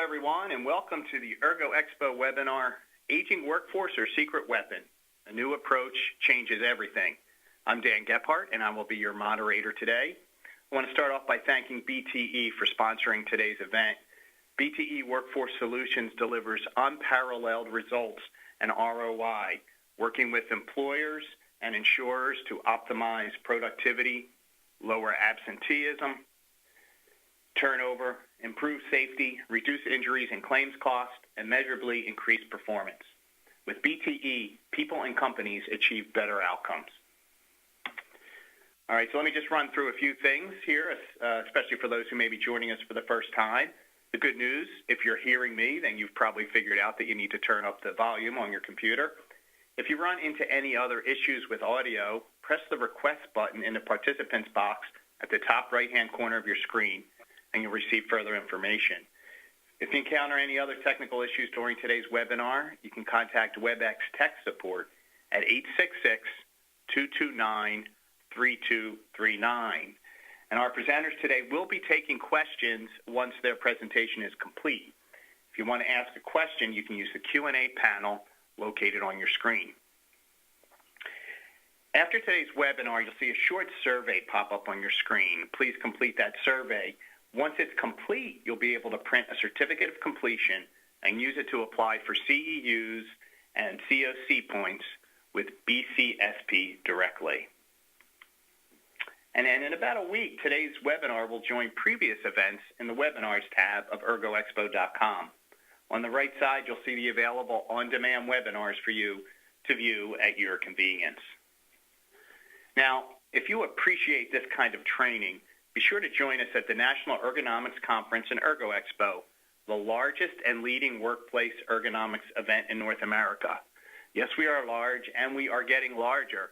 everyone, and welcome to the Ergo Expo webinar, Aging Workforce or Secret Weapon? A new approach changes everything. I'm Dan Gephardt, and I will be your moderator today. I want to start off by thanking BTE for sponsoring today's event. BTE Workforce Solutions delivers unparalleled results and ROI, working with employers and insurers to optimize productivity, lower absenteeism, turnover, improve safety, reduce injuries and claims costs, and measurably increase performance. With BTE, people and companies achieve better outcomes. All right, so let me just run through a few things here, especially for those who may be joining us for the first time. The good news, if you're hearing me, then you've probably figured out that you need to turn up the volume on your computer. If you run into any other issues with audio, press the request button in the participants box at the top right-hand corner of your screen, and you'll receive further information. If you encounter any other technical issues during today's webinar, you can contact WebEx Tech Support at 866-229-3239. And our presenters today will be taking questions once their presentation is complete. If you want to ask a question, you can use the Q&A panel located on your screen. After today's webinar, you'll see a short survey pop up on your screen. Please complete that survey. Once it's complete, you'll be able to print a certificate of completion and use it to apply for CEUs and COC points with BCSP directly. And then in about a week, today's webinar will join previous events in the webinars tab of ergoexpo.com. On the right side, you'll see the available on-demand webinars for you to view at your convenience. Now, if you appreciate this kind of training, be sure to join us at the National Ergonomics Conference in Ergo Expo, the largest and leading workplace ergonomics event in North America. Yes, we are large, and we are getting larger,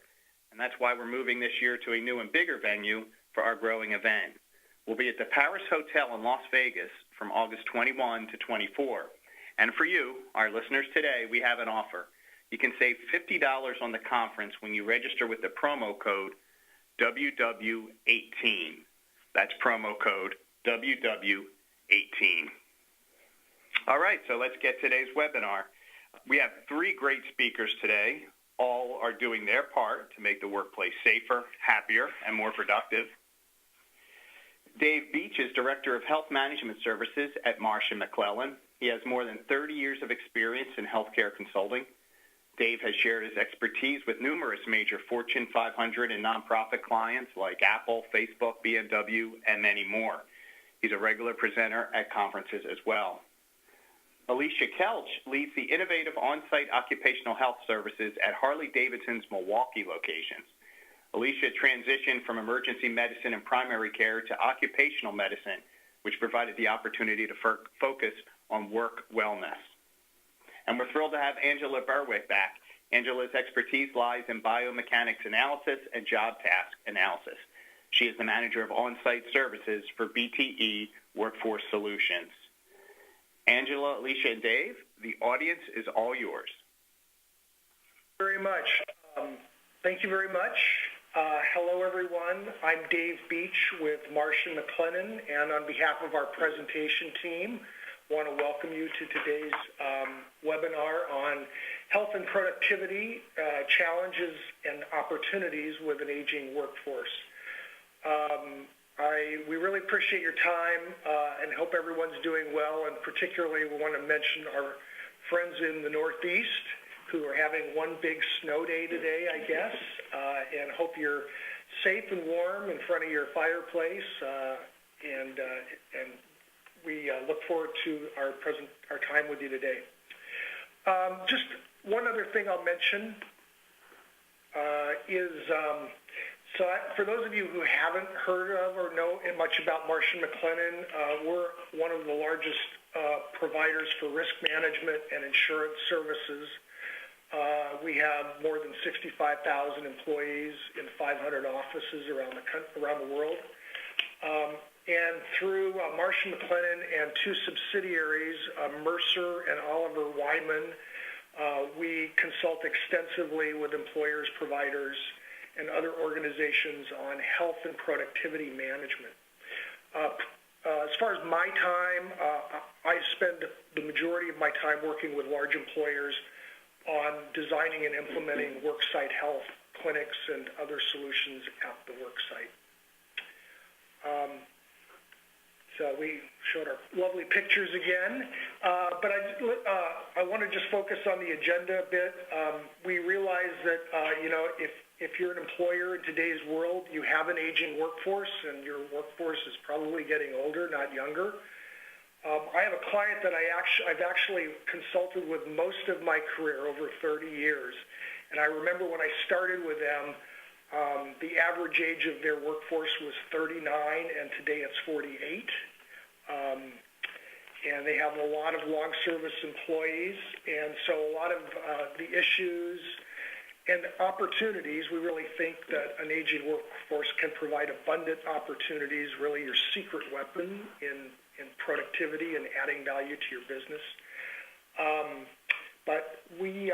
and that's why we're moving this year to a new and bigger venue for our growing event. We'll be at the Paris Hotel in Las Vegas from August 21 to 24. And for you, our listeners today, we have an offer. You can save $50 on the conference when you register with the promo code WW18. That's promo code WW18. All right, so let's get today's webinar. We have three great speakers today. All are doing their part to make the workplace safer, happier, and more productive. Dave Beach is Director of Health Management Services at Marsh & McLellan. He has more than 30 years of experience in healthcare consulting. Dave has shared his expertise with numerous major Fortune 500 and nonprofit clients like Apple, Facebook, BMW, and many more. He's a regular presenter at conferences as well. Alicia Kelch leads the innovative on-site occupational health services at Harley-Davidson's Milwaukee locations. Alicia transitioned from emergency medicine and primary care to occupational medicine, which provided the opportunity to focus on work wellness. And we're thrilled to have Angela Berwick back. Angela's expertise lies in biomechanics analysis and job task analysis. She is the manager of on-site services for BTE Workforce Solutions. Angela, Alicia, and Dave, the audience is all yours. Very much. Thank you very much. Hello, everyone. I'm Dave Beach with Marsh & McLennan, and on behalf of our presentation team, I want to welcome you to today's webinar on health and productivity, challenges and opportunities with an aging workforce. We really appreciate your time and hope everyone's doing well, and particularly we want to mention our friends in the Northeast who are having one big snow day today, I guess, and hope you're safe and warm in front of your fireplace, and we look forward to our time with you today. Just one other thing I'll mention is, for those of you who haven't heard of or know much about Marsh & McLennan, we're one of the largest providers for risk management and insurance services. We have more than 65,000 employees in 500 offices around the world. And through Marsh & McLennan and two subsidiaries, Mercer and Oliver Wyman, we consult extensively with employers, providers, and other organizations on health and productivity management. As far as my time, I spend the majority of my time working with large employers on designing and implementing worksite health clinics and other solutions at the worksite. So we showed our lovely pictures again, but I want to just focus on the agenda a bit. We realize that, if you're an employer in today's world, you have an aging workforce, and your workforce is probably getting older, not younger. I have a client that I've actually consulted with most of my career, over 30 years. And I remember when I started with them, the average age of their workforce was 39, and today it's 48. And they have a lot of long service employees, and so a lot of the issues and opportunities, we really think that an aging workforce can provide abundant opportunities, really your secret weapon in productivity and adding value to your business. But we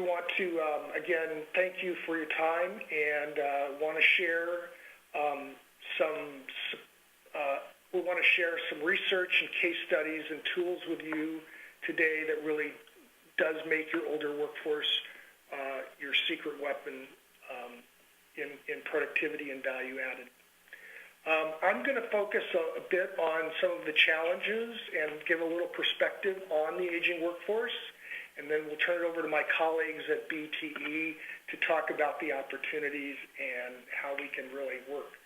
want to, again, thank you for your time, and want to share we want to share some research and case studies and tools with you today that really does make your older workforce your secret weapon in productivity and value added. I'm going to focus a bit on some of the challenges and give a little perspective on the aging workforce, and then we'll turn it over to my colleagues at BTE to talk about the opportunities and how we can really work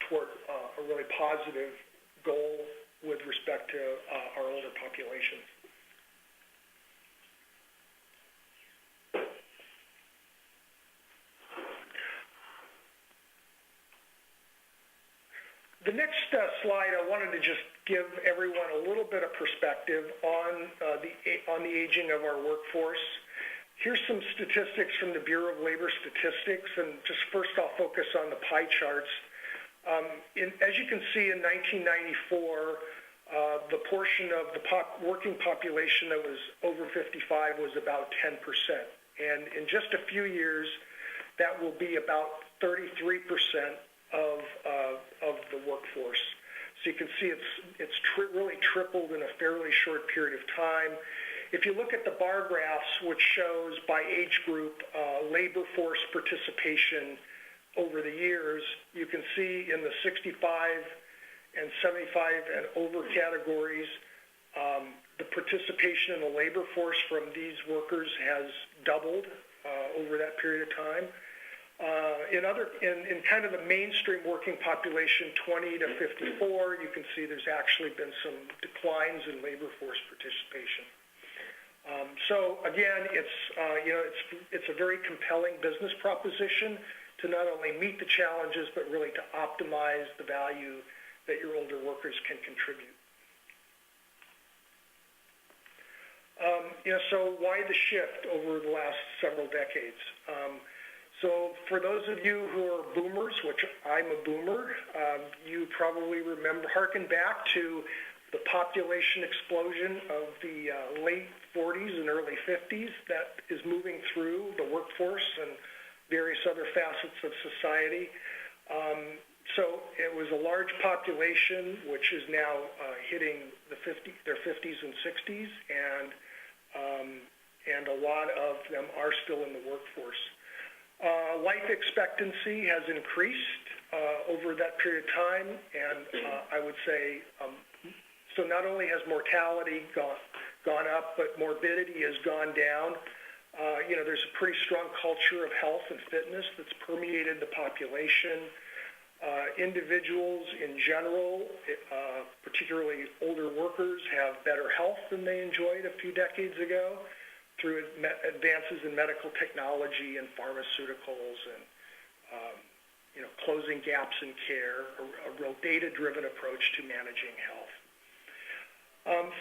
toward a really positive goal with respect to our older populations. The next slide, I wanted to just give everyone a little bit of perspective on the aging of our workforce. Here's some statistics from the Bureau of Labor Statistics, and just first I'll focus on the pie charts. As you can see, in 1994, the portion of the working population that was over 55 was about 10%. And in just a few years, that will be about 33% of the workforce. So you can see it's really tripled in a fairly short period of time. If you look at the bar graphs, which shows by age group labor force participation over the years, you can see in the 65 and 75 and over categories, the participation in the labor force from these workers has doubled over that period of time. In kind of the mainstream working population, 20 to 54, you can see there's actually been some declines in labor force participation. So again, it's a very compelling business proposition to not only meet the challenges, but really to optimize the value that your older workers can contribute. So why the shift over the last several decades? So for those of you who are boomers, which I'm a boomer, you probably harken back to the population explosion of the late 40s and early 50s that is moving through the workforce and various other facets of society. So it was a large population which is now hitting their 50s and 60s, and a lot of them are still in the workforce. Life expectancy has increased over that period of time, and I would say, so not only has mortality gone up, but morbidity has gone down. There's a pretty strong culture of health and fitness that's permeated the population. Individuals in general, particularly older workers, have better health than they enjoyed a few decades ago through advances in medical technology and pharmaceuticals and closing gaps in care, a real data-driven approach to managing health.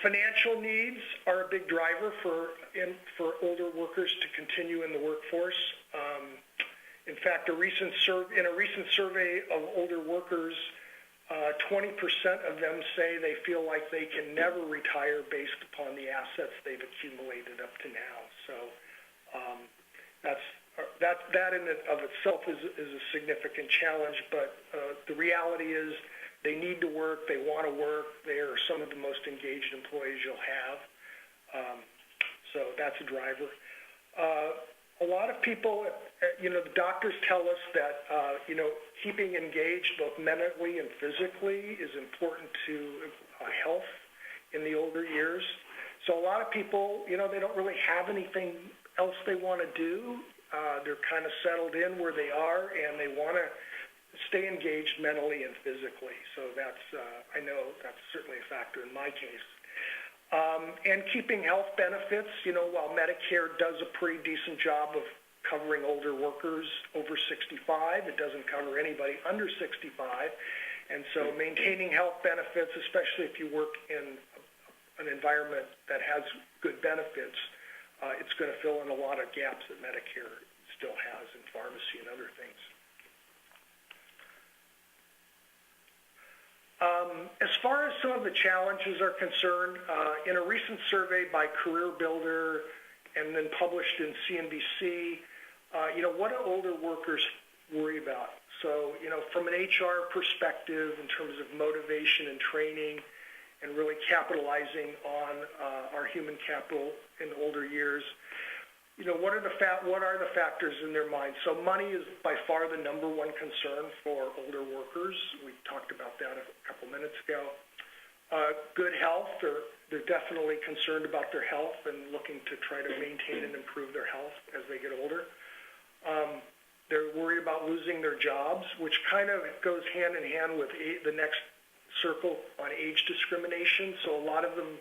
Financial needs are a big driver for older workers to continue in the workforce. In fact, in a recent survey of older workers, 20% of them say they feel like they can never retire based upon the assets they've accumulated up to now. So that in and of itself is a significant challenge, but the reality is They need to work. They want to work. They are some of the most engaged employees you'll have. So that's a driver. A lot of people, the doctors tell us that, keeping engaged both mentally and physically is important to health in the older years. So a lot of people, they don't really have anything else they want to do. They're kind of settled in where they are, and they want to stay engaged mentally and physically. So that's, I know that's certainly a factor in my case. And keeping health benefits, while Medicare does a pretty decent job of covering older workers over 65, it doesn't cover anybody under 65. And so maintaining health benefits, especially if you work in an environment that has good benefits, it's going to fill in a lot of gaps that Medicare still has in pharmacy and other things. As far as some of the challenges are concerned, in a recent survey by Career Builder and then published in CNBC, what do older workers worry about? So, from an HR perspective, in terms of motivation and training and really capitalizing on our human capital in older years, what are the factors in their mind? So money is by far the number one concern for older workers. We talked about that a couple minutes ago. Good health, they're definitely concerned about their health and looking to try to maintain and improve their health as they get older. They're worried about losing their jobs, which kind of goes hand in hand with the next circle on age discrimination. So a lot of them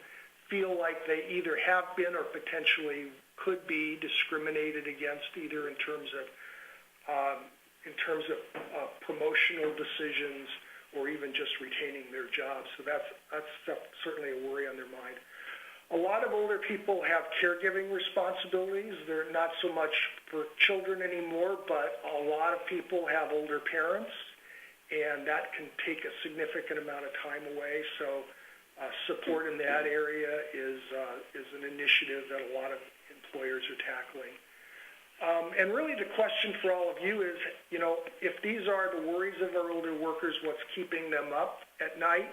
feel like they either have been or potentially could be discriminated against, either in terms of promotional decisions or even just retaining their jobs. So that's certainly a worry on their mind. A lot of older people have caregiving responsibilities. They're not so much for children anymore, but a lot of people have older parents, and that can take a significant amount of time away. So support in that area is an initiative that a lot of employers are tackling. And really the question for all of you is, if these are the worries of our older workers, what's keeping them up at night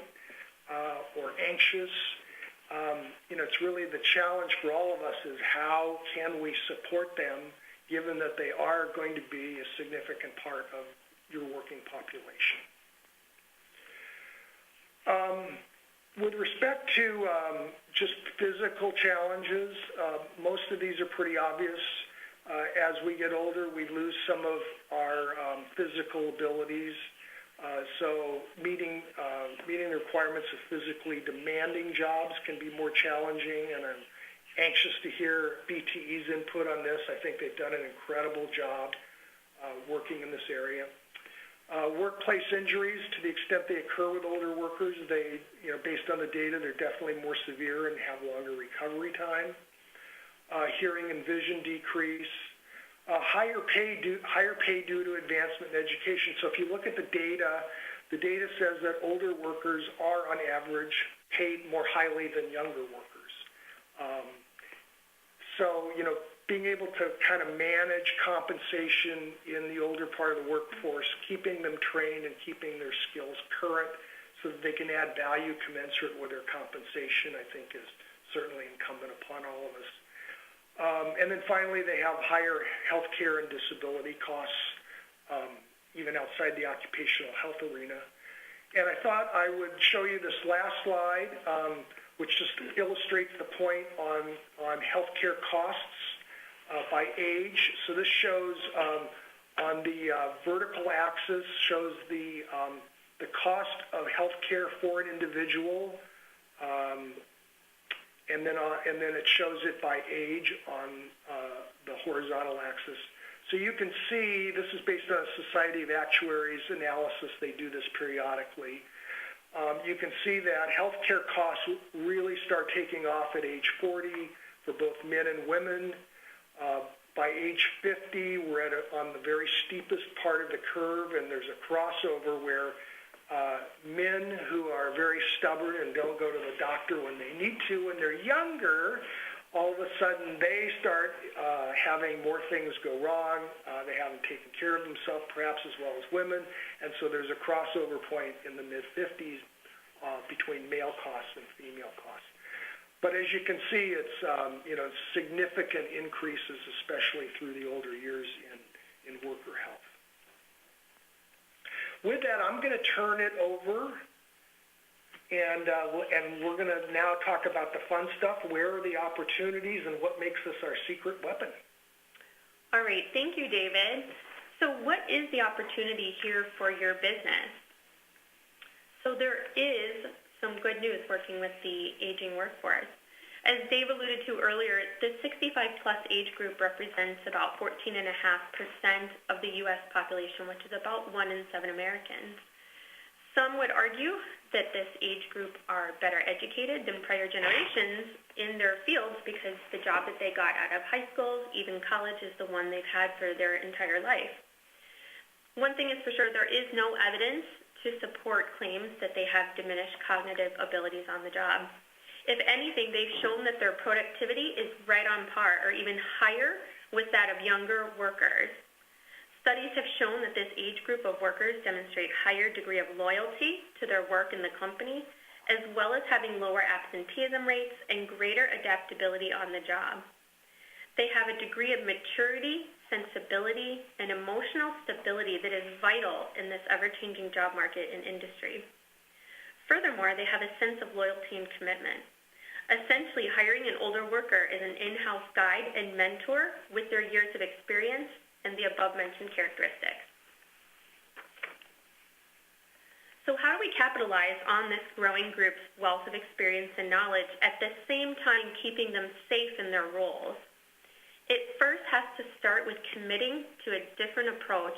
or anxious? It's really the challenge for all of us is how can we support them given that they are going to be a significant part of your working population. With respect to just physical challenges, most of these are pretty obvious. As we get older, we lose some of our physical abilities. So meeting the requirements of physically demanding jobs can be more challenging, and I'm anxious to hear BTE's input on this. I think they've done an incredible job working in this area. Workplace injuries, to the extent they occur with older workers, they, based on the data, they're definitely more severe and have longer recovery time. Hearing and vision decrease. Higher pay due to advancement in education. So if you look at the data says that older workers are, on average, paid more highly than younger workers. So, being able to kind of manage compensation in the older part of the workforce, keeping them trained and keeping their skills current so that they can add value commensurate with their compensation, I think is certainly incumbent upon all of us. And then finally, they have higher health care and disability costs, even outside the occupational health arena. And I thought I would show you this last slide, which just illustrates the point on health care costs by age. So this shows on the vertical axis shows the cost of health care for an individual. And then it shows it by age on the horizontal axis. So you can see this is based on a Society of Actuaries analysis. They do this periodically. You can see that healthcare costs really start taking off at age 40 for both men and women. By age 50, we're on the very steepest part of the curve, and there's a crossover where men who are very stubborn and don't go to the doctor when they need to when they're younger all of a sudden they start having more things go wrong. They haven't taken care of themselves, perhaps as well as women, and so there's a crossover point in the mid-50s between male costs and female costs. But as you can see, it's significant increases, especially through the older years in worker health. With that, I'm going to turn it over. And we're going to now talk about the fun stuff. Where are the opportunities and what makes this our secret weapon? All right, thank you, David. So what is the opportunity here for your business? So there is some good news working with the aging workforce. As Dave alluded to earlier, the 65-plus age group represents about 14.5% of the U.S. population, which is about 1 in 7 Americans. Some would argue that this age group are better educated than prior generations in their fields because the job that they got out of high school, even college, is the one they've had for their entire life. One thing is for sure, there is no evidence to support claims that they have diminished cognitive abilities on the job. If anything, they've shown that their productivity is right on par or even higher with that of younger workers. Studies have shown that this age group of workers demonstrate higher degree of loyalty to their work in the company, as well as having lower absenteeism rates and greater adaptability on the job. They have a degree of maturity, sensibility, and emotional stability that is vital in this ever-changing job market and industry. Furthermore, they have a sense of loyalty and commitment. Essentially, hiring an older worker is an in-house guide and mentor with their years of experience and the above-mentioned characteristics. So how do we capitalize on this growing group's wealth of experience and knowledge, at the same time keeping them safe in their roles? It first has to start with committing to a different approach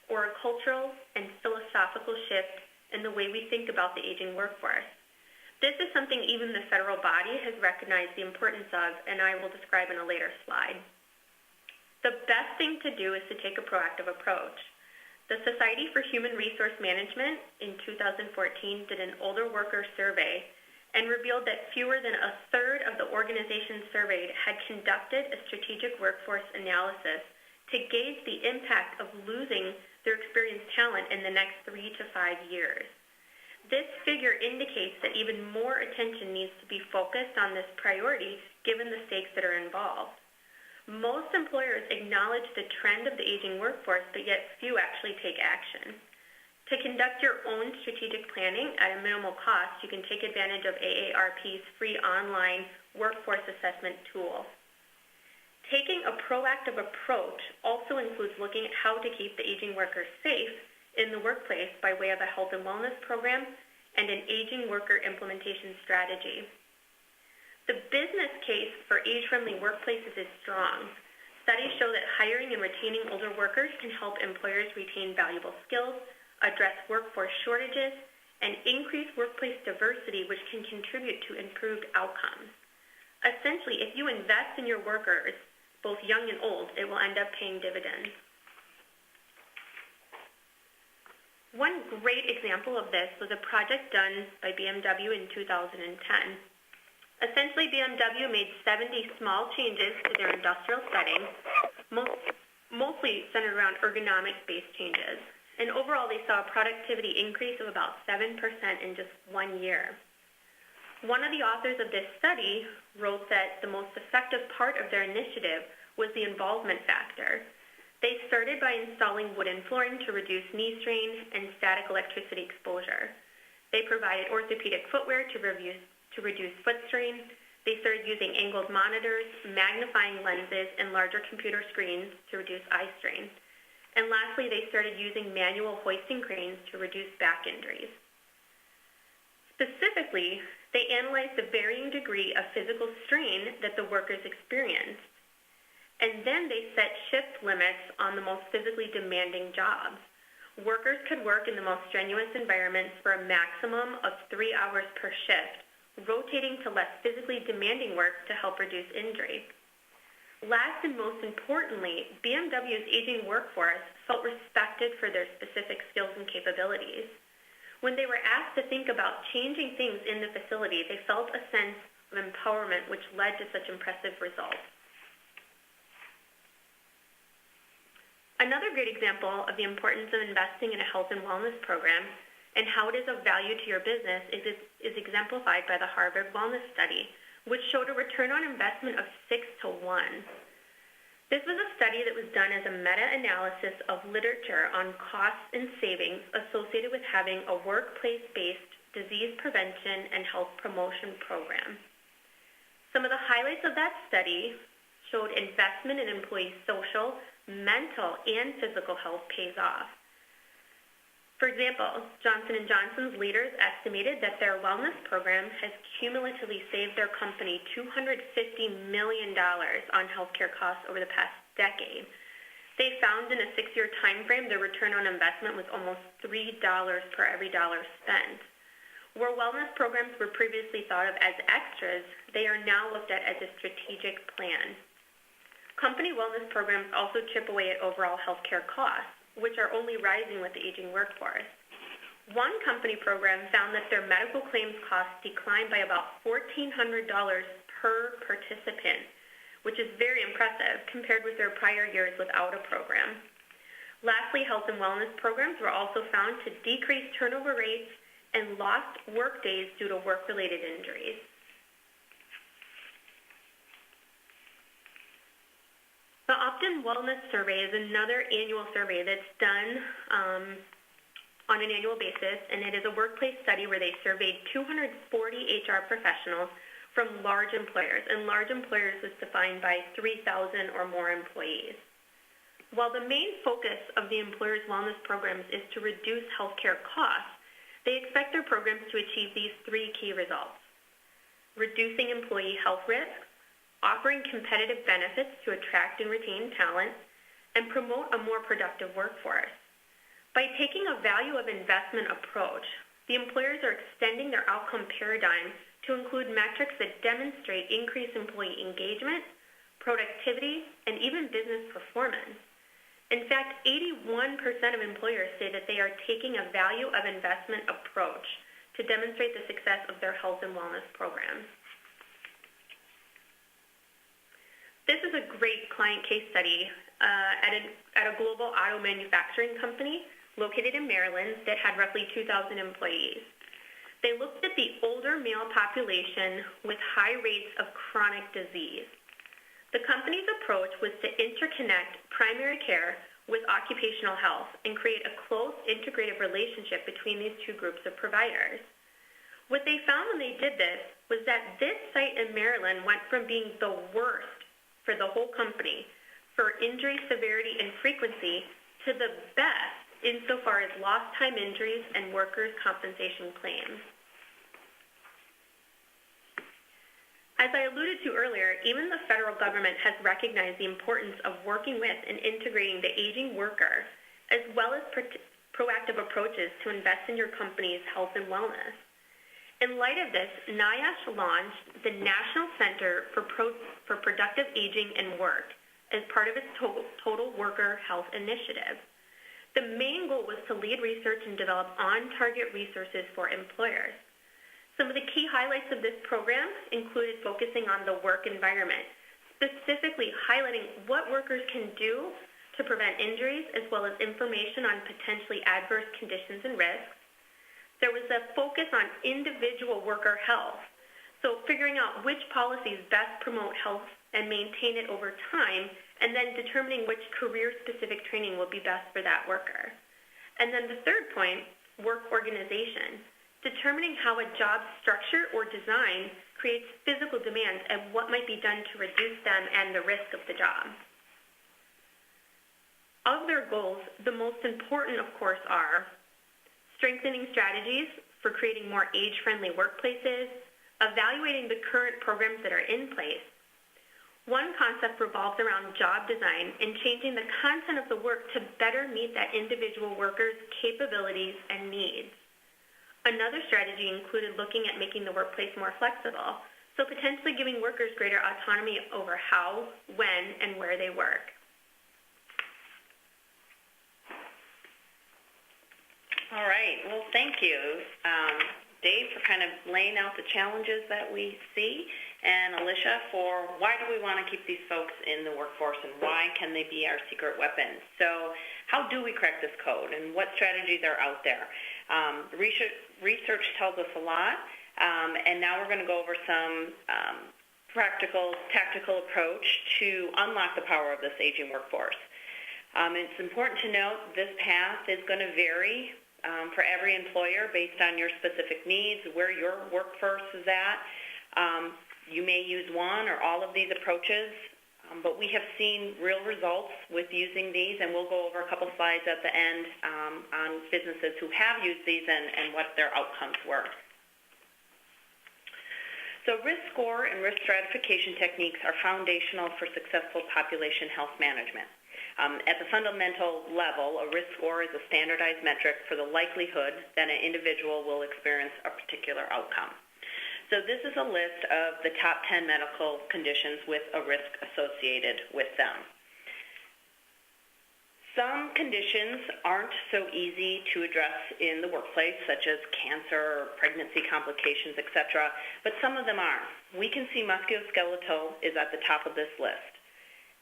or a cultural and philosophical shift in the way we think about the aging workforce. This is something even the federal body has recognized the importance of, and I will describe in a later slide. The best thing to do is to take a proactive approach. The Society for Human Resource Management in 2014 did an older worker survey and revealed that fewer than a third of the organizations surveyed had conducted a strategic workforce analysis to gauge the impact of losing their experienced talent in the next 3 to 5 years. This figure indicates that even more attention needs to be focused on this priority given the stakes that are involved. Most employers acknowledge the trend of the aging workforce, but yet few actually take action. To conduct your own strategic planning at a minimal cost, you can take advantage of AARP's free online workforce assessment tool. Taking a proactive approach also includes looking at how to keep the aging workers safe in the workplace by way of a health and wellness program and an aging worker implementation strategy. The business case for age-friendly workplaces is strong. Studies show that hiring and retaining older workers can help employers retain valuable skills, address workforce shortages, and increase workplace diversity, which can contribute to improved outcomes. Essentially, if you invest in your workers, both young and old, it will end up paying dividends. One great example of this was a project done by BMW in 2010. Essentially, BMW made 70 small changes to their industrial setting, mostly centered around ergonomics-based changes. And overall, they saw a productivity increase of about 7% in just 1 year. One of the authors of this study wrote that the most effective part of their initiative was the involvement factor. They started by installing wooden flooring to reduce knee strain and static electricity exposure. They provided orthopedic footwear to reduce foot strain. They started using angled monitors, magnifying lenses, and larger computer screens to reduce eye strain. And lastly, they started using manual hoisting cranes to reduce back injuries. Specifically, they analyzed the varying degree of physical strain that the workers experienced. And then they set shift limits on the most physically demanding jobs. Workers could work in the most strenuous environments for a maximum of 3 hours per shift, rotating to less physically demanding work to help reduce injury. Last and most importantly, BMW's aging workforce felt respected for their specific skills and capabilities. When they were asked to think about changing things in the facility, they felt a sense of empowerment which led to such impressive results. Another great example of the importance of investing in a health and wellness program and how it is of value to your business is exemplified by the Harvard Wellness Study, which showed a return on investment of 6 to 1. This was a study that was done as a meta-analysis of literature on costs and savings associated with having a workplace-based disease prevention and health promotion program. Some of the highlights of that study showed investment in employee social, mental, and physical health pays off. For example, Johnson & Johnson's leaders estimated that their wellness program has cumulatively saved their company $250 million on healthcare costs over the past decade. They found in a 6-year time frame their return on investment was almost $3 per every dollar spent. Where wellness programs were previously thought of as extras, they are now looked at as a strategic plan. Company wellness programs also chip away at overall healthcare costs, which are only rising with the aging workforce. One company program found that their medical claims costs declined by about $1,400 per participant, which is very impressive compared with their prior years without a program. Lastly, health and wellness programs were also found to decrease turnover rates and lost work days due to work-related injuries. The Opt-in Wellness Survey is another annual survey that's done on an annual basis, and it is a workplace study where they surveyed 240 HR professionals from large employers, and large employers was defined by 3,000 or more employees. While the main focus of the employers' wellness programs is to reduce healthcare costs, they expect their programs to achieve these 3 key results: reducing employee health risks, offering competitive benefits to attract and retain talent, and promote a more productive workforce. By taking a value of investment approach, the employers are extending their outcome paradigm to include metrics that demonstrate increased employee engagement, productivity, and even business performance. In fact, 81% of employers say that they are taking a value of investment approach to demonstrate the success of their health and wellness programs. This is a great client case study at a global auto manufacturing company located in Maryland that had roughly 2,000 employees. They looked at the older male population with high rates of chronic disease. The company's approach was to interconnect primary care with occupational health and create a close integrative relationship between these two groups of providers. What they found when they did this was that this site in Maryland went from being the worst for the whole company for injury severity and frequency to the best insofar as lost time injuries and workers' compensation claims. As I alluded to earlier, even the federal government has recognized the importance of working with and integrating the aging worker, as well as proactive approaches to invest in your company's health and wellness. In light of this, NIOSH launched the National Center for Productive Aging and Work as part of its Total Worker Health Initiative. The main goal was to lead research and develop on-target resources for employers. Some of the key highlights of this program included focusing on the work environment, specifically highlighting what workers can do to prevent injuries, as well as information on potentially adverse conditions and risks. There was a focus on individual worker health, so figuring out which policies best promote health and maintain it over time, and then determining which career-specific training will be best for that worker. And then the third point, work organization, determining how a job structure or design creates physical demands and what might be done to reduce them and the risk of the job. Of their goals, the most important, of course, are strengthening strategies for creating more age-friendly workplaces, evaluating the current programs that are in place. One concept revolves around job design and changing the content of the work to better meet that individual worker's capabilities and needs. Another strategy included looking at making the workplace more flexible, so potentially giving workers greater autonomy over how, when, and where they work. All right. Well, thank you. Dave for kind of laying out the challenges that we see, and Alicia for why do we want to keep these folks in the workforce and why can they be our secret weapon. So how do we crack this code and what strategies are out there? Research tells us a lot, and now we're going to go over some practical, tactical approach to unlock the power of this aging workforce. It's important to note this path is going to vary for every employer based on your specific needs, where your workforce is at. You may use one or all of these approaches, but we have seen real results with using these, and we'll go over a couple slides at the end on businesses who have used these and what their outcomes were. So risk score and risk stratification techniques are foundational for successful population health management. At the fundamental level, a risk score is a standardized metric for the likelihood that an individual will experience a particular outcome. So this is a list of the top 10 medical conditions with a risk associated with them. Some conditions aren't so easy to address in the workplace, such as cancer, pregnancy complications, etc., but some of them are. We can see musculoskeletal is at the top of this list.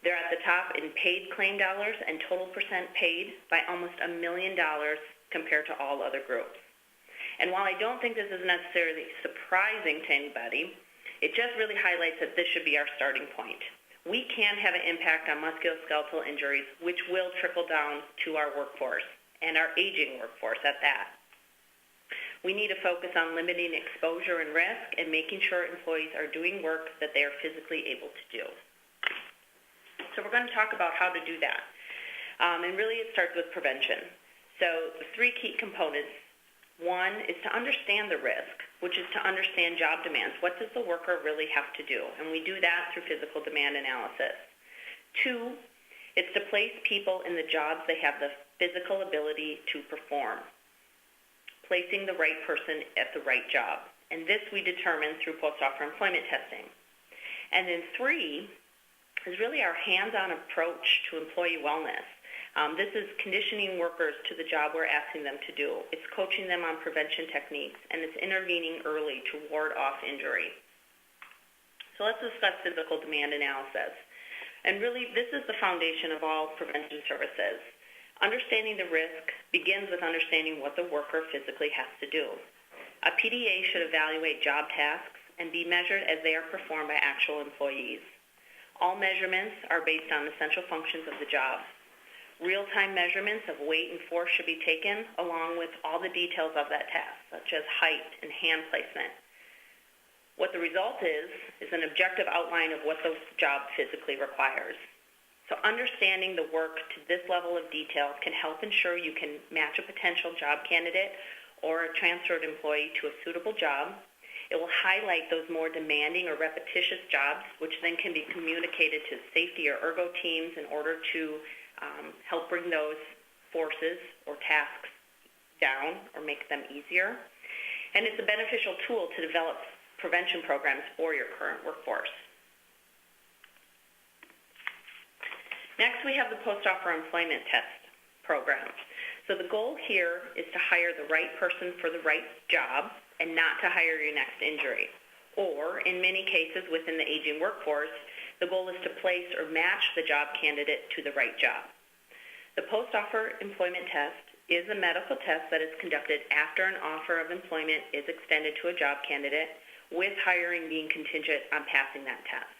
They're at the top in paid claim dollars and total percent paid by almost $1 million compared to all other groups. And while I don't think this is necessarily surprising to anybody, it just really highlights that this should be our starting point. We can have an impact on musculoskeletal injuries, which will trickle down to our workforce, and our aging workforce at that. We need to focus on limiting exposure and risk and making sure employees are doing work that they are physically able to do. So we're going to talk about how to do that. And really it starts with prevention. So the three key components. One is to understand the risk, which is to understand job demands. What does the worker really have to do? And we do that through physical demand analysis. Two, it's to place people in the jobs they have the physical ability to perform, placing the right person at the right job. And this we determine through post-offer employment testing. And then three is really our hands-on approach to employee wellness. This is conditioning workers to the job we're asking them to do. It's coaching them on prevention techniques, and it's intervening early to ward off injury. So let's discuss physical demand analysis. And really, this is the foundation of all prevention services. Understanding the risk begins with understanding what the worker physically has to do. A PDA should evaluate job tasks and be measured as they are performed by actual employees. All measurements are based on essential functions of the job. Real-time measurements of weight and force should be taken, along with all the details of that task, such as height and hand placement. What the result is an objective outline of what the job physically requires. So understanding the work to this level of detail can help ensure you can match a potential job candidate or a transferred employee to a suitable job. It will highlight those more demanding or repetitious jobs, which then can be communicated to safety or ergo teams in order to help bring those forces or tasks down or make them easier. And it's a beneficial tool to develop prevention programs for your current workforce. Next, we have the post-offer employment test program. So the goal here is to hire the right person for the right job and not to hire your next injury. Or, in many cases within the aging workforce, the goal is to place or match the job candidate to the right job. The post-offer employment test is a medical test that is conducted after an offer of employment is extended to a job candidate, with hiring being contingent on passing that test.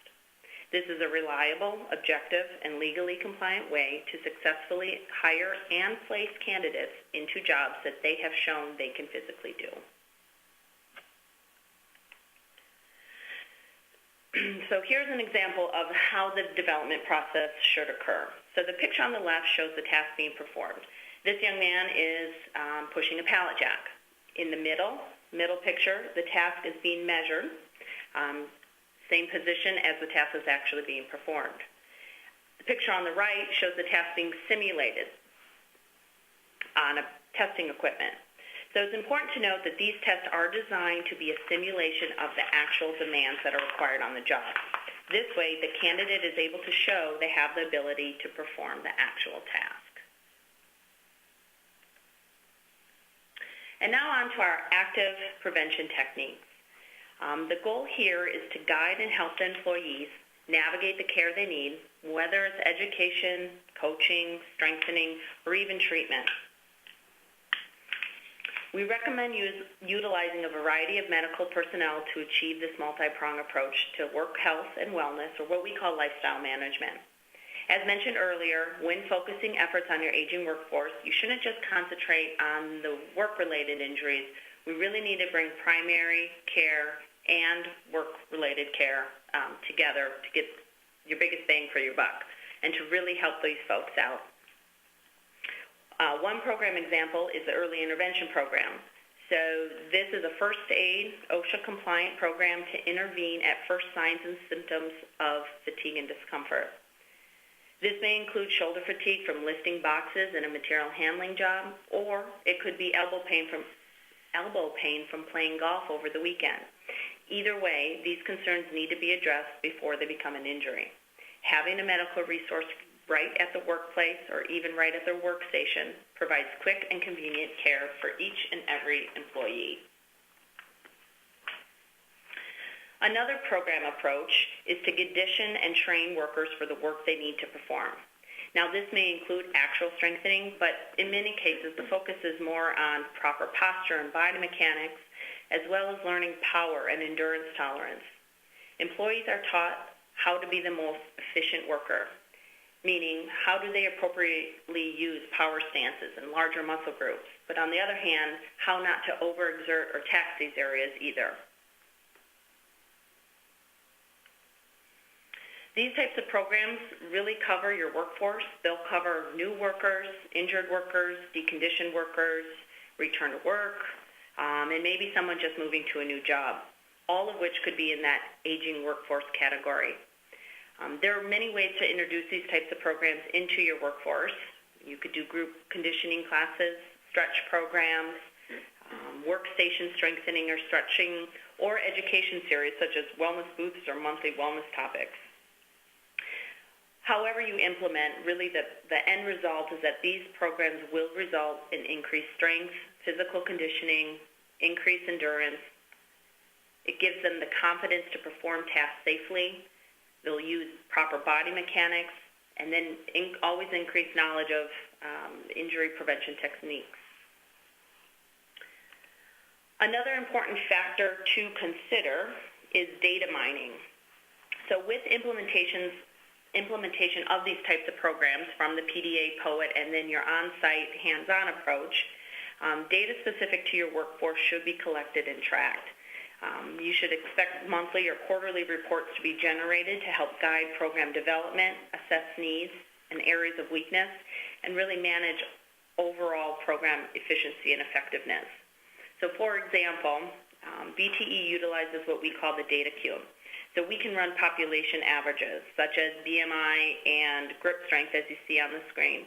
This is a reliable, objective, and legally compliant way to successfully hire and place candidates into jobs that they have shown they can physically do. So here's an example of how the development process should occur. So the picture on the left shows the task being performed. This young man is pushing a pallet jack. In the middle picture, the task is being measured, same position as the task is actually being performed. The picture on the right shows the task being simulated on a testing equipment. So it's important to note that these tests are designed to be a simulation of the actual demands that are required on the job. This way, the candidate is able to show they have the ability to perform the actual task. And now on to our active prevention techniques. The goal here is to guide and help the employees navigate the care they need, whether it's education, coaching, strengthening, or even treatment. We recommend utilizing a variety of medical personnel to achieve this multi-pronged approach to work health and wellness, or what we call lifestyle management. As mentioned earlier, when focusing efforts on your aging workforce, you shouldn't just concentrate on the work-related injuries. We really need to bring primary care and work-related care together to get your biggest bang for your buck and to really help these folks out. One program example is the Early Intervention Program. So this is a first aid, OSHA-compliant program to intervene at first signs and symptoms of fatigue and discomfort. This may include shoulder fatigue from lifting boxes in a material handling job, or it could be elbow pain from playing golf over the weekend. Either way, these concerns need to be addressed before they become an injury. Having a medical resource right at the workplace or even right at their workstation provides quick and convenient care for each and every employee. Another program approach is to condition and train workers for the work they need to perform. Now, this may include actual strengthening, but in many cases, the focus is more on proper posture and body mechanics, as well as learning power and endurance tolerance. Employees are taught how to be the most efficient worker, meaning how do they appropriately use power stances and larger muscle groups, but on the other hand, how not to overexert or tax these areas either. These types of programs really cover your workforce. They'll cover new workers, injured workers, deconditioned workers, return to work, and maybe someone just moving to a new job, all of which could be in that aging workforce category. There are many ways to introduce these types of programs into your workforce. You could do group conditioning classes, stretch programs, workstation strengthening or stretching, or education series such as wellness booths or monthly wellness topics. However you implement, really the end result is that these programs will result in increased strength, physical conditioning, increased endurance. It gives them the confidence to perform tasks safely. They'll use proper body mechanics, and then always increase knowledge of injury prevention techniques. Another important factor to consider is data mining. So with implementation of these types of programs from the PDA, POET, and then your on-site hands-on approach, data specific to your workforce should be collected and tracked. You should expect monthly or quarterly reports to be generated to help guide program development, assess needs and areas of weakness, and really manage overall program efficiency and effectiveness. So for example, BTE utilizes what we call the data cube. So we can run population averages, such as BMI and grip strength, as you see on the screen,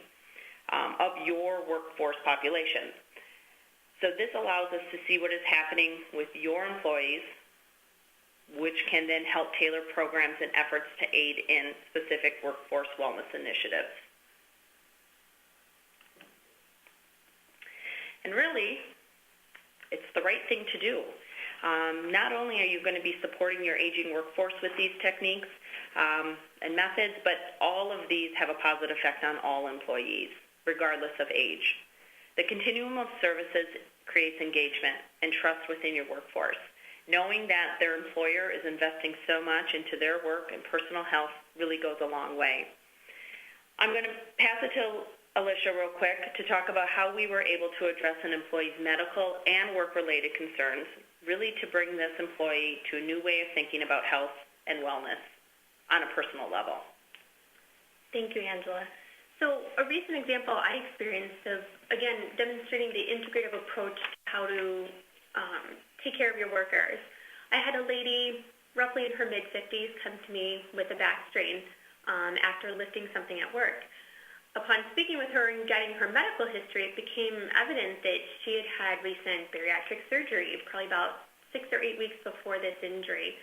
of your workforce population. So this allows us to see what is happening with your employees, which can then help tailor programs and efforts to aid in specific workforce wellness initiatives. And really, it's the right thing to do. Not only are you going to be supporting your aging workforce with these techniques and methods, but all of these have a positive effect on all employees, regardless of age. The continuum of services creates engagement and trust within your workforce. Knowing that their employer is investing so much into their work and personal health really goes a long way. I'm going to pass it to Alicia real quick to talk about how we were able to address an employee's medical and work-related concerns, really to bring this employee to a new way of thinking about health and wellness on a personal level. Thank you, Angela. So a recent example I experienced of, again, demonstrating the integrative approach to how to take care of your workers. I had a lady roughly in her mid-50s come to me with a back strain after lifting something at work. Upon speaking with her and getting her medical history, it became evident that she had had recent bariatric surgery, probably about 6 or 8 weeks before this injury.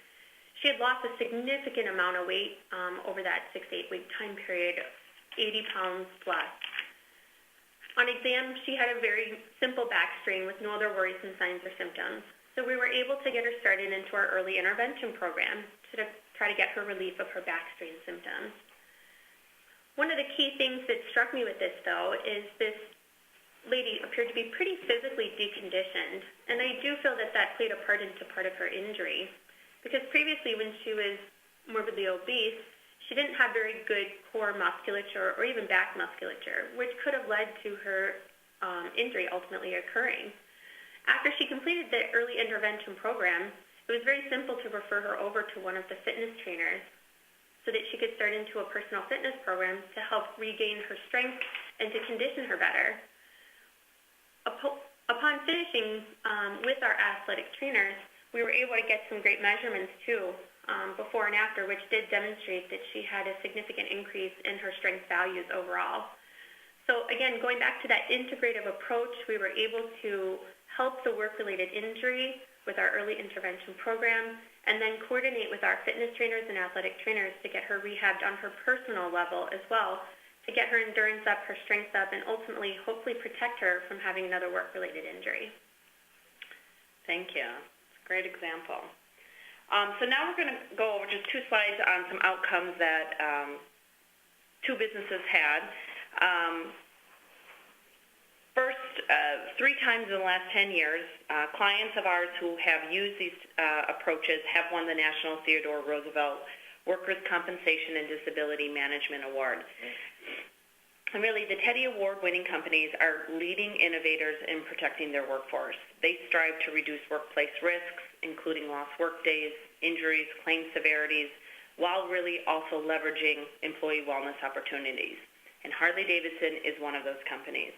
She had lost a significant amount of weight over that 6 to 8 week time period, 80 pounds plus. On exam, she had a very simple back strain with no other worrisome signs or symptoms. So we were able to get her started into our early intervention program to try to get her relief of her back strain symptoms. One of the key things that struck me with this, though, is this lady appeared to be pretty physically deconditioned, and I do feel that that played a part into part of her injury, because previously when she was morbidly obese, she didn't have very good core musculature or even back musculature, which could have led to her injury ultimately occurring. After she completed the early intervention program, it was very simple to refer her over to one of the fitness trainers so that she could start into a personal fitness program to help regain her strength and to condition her better. Upon finishing with our athletic trainers, we were able to get some great measurements too, before and after, which did demonstrate that she had a significant increase in her strength values overall. So again, going back to that integrative approach, we were able to help the work-related injury with our early intervention program, and then coordinate with our fitness trainers and athletic trainers to get her rehabbed on her personal level as well, to get her endurance up, her strength up, and ultimately, hopefully protect her from having another work-related injury. Thank you. It's a great example. So now we're going to go over just 2 slides on some outcomes that 2 businesses had. First, 3 times in the last 10 years, clients of ours who have used these approaches have won the National Theodore Roosevelt Workers' Compensation and Disability Management Award. And really, the Teddy Award-winning companies are leading innovators in protecting their workforce. They strive to reduce workplace risks, including lost workdays, injuries, claim severities, while really also leveraging employee wellness opportunities. And Harley-Davidson is one of those companies.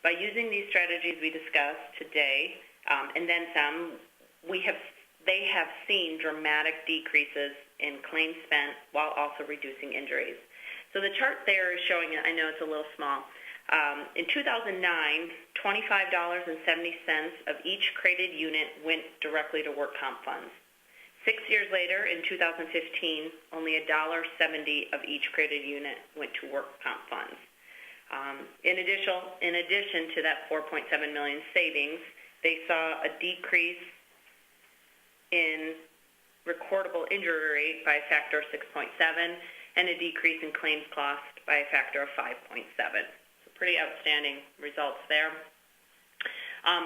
By using these strategies we discussed today, and then some, they have seen dramatic decreases in claims spent while also reducing injuries. So the chart there is showing, I know it's a little small, in 2009, $25.70 of each created unit went directly to work comp funds. 6 years later, in 2015, only $1.70 of each created unit went to work comp funds. In addition to that 4.7 million savings, they saw a decrease in recordable injury rate by a factor of 6.7 and a decrease in claims cost by a factor of 5.7. So pretty outstanding results there.